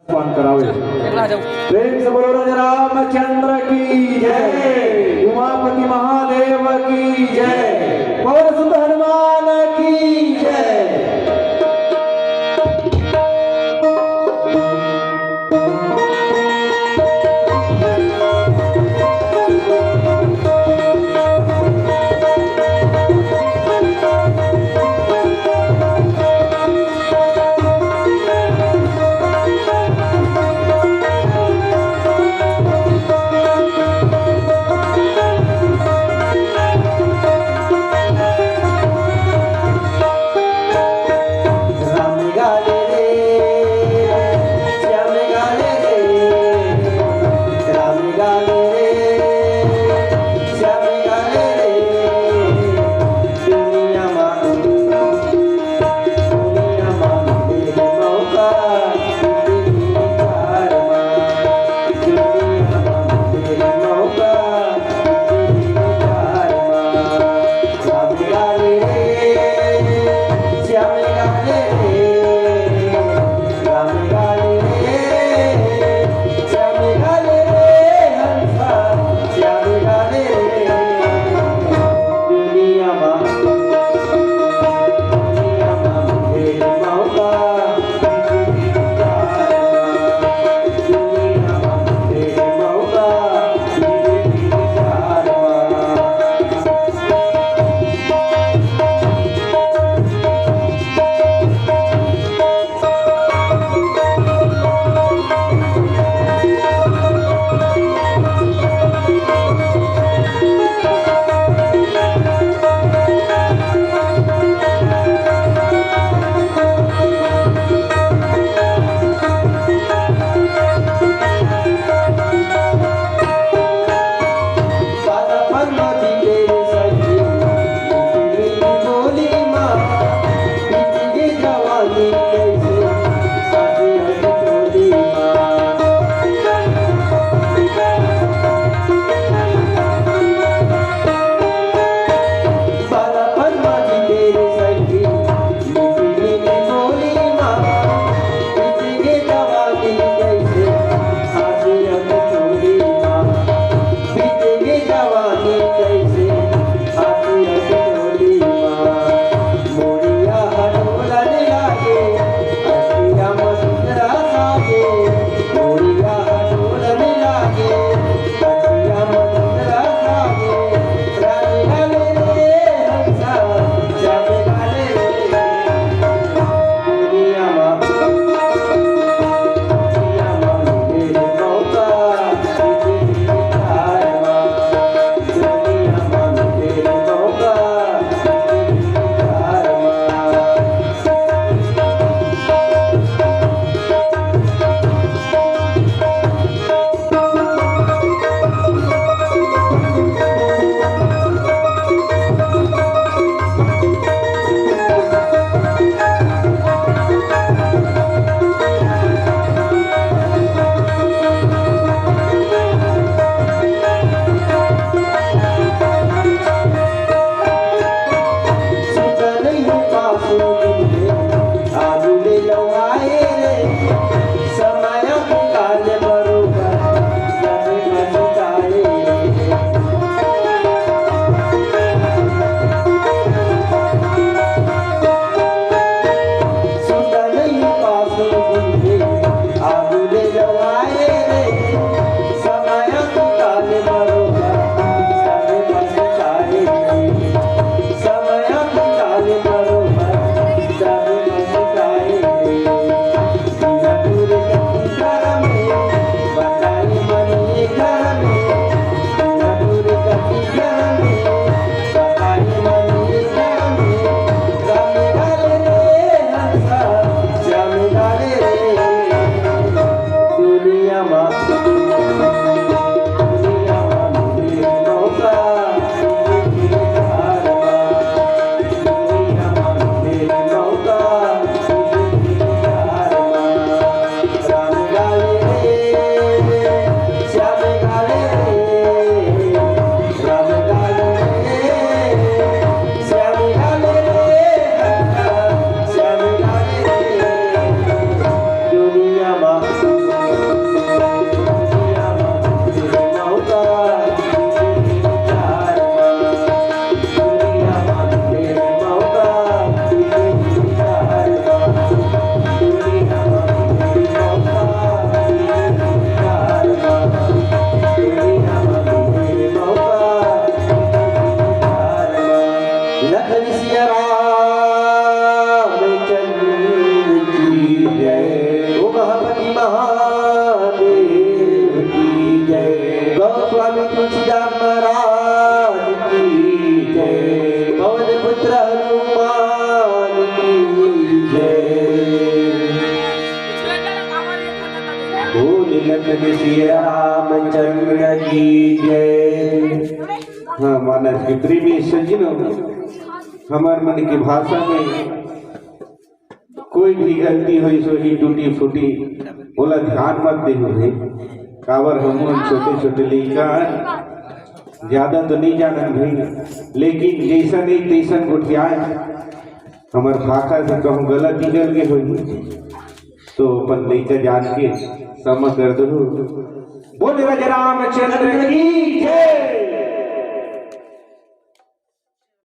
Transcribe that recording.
पान करावे। प्रेम से बोलो राजा रामचंद्र की जय, उमापति महादेव की जय, पवन सुत हनुमान की जय। उमापति महादेव की जय। गोस्वामी तुलसीदास महाराज की जय। पवन पुत्र हनुमान की जय। बोल लखन सिया रामचंद्र की जय। हाँ मानस के प्रेमी सज्जनों, हमार मन की भाषा में कोई भी गलती हुई सो ही टूटी फूटी बोला ध्यान मत दे रे। कावर हम छोटे छोटे लड़का ज्यादा तो नहीं जानन भाई, लेकिन जैसा नहीं तैसा गुठियाए हमार भाषा से कहूँ गलत निकल के हुई तो अपन लड़का जान के क्षमा कर दो। बोल राजा रामचंद्र की जय।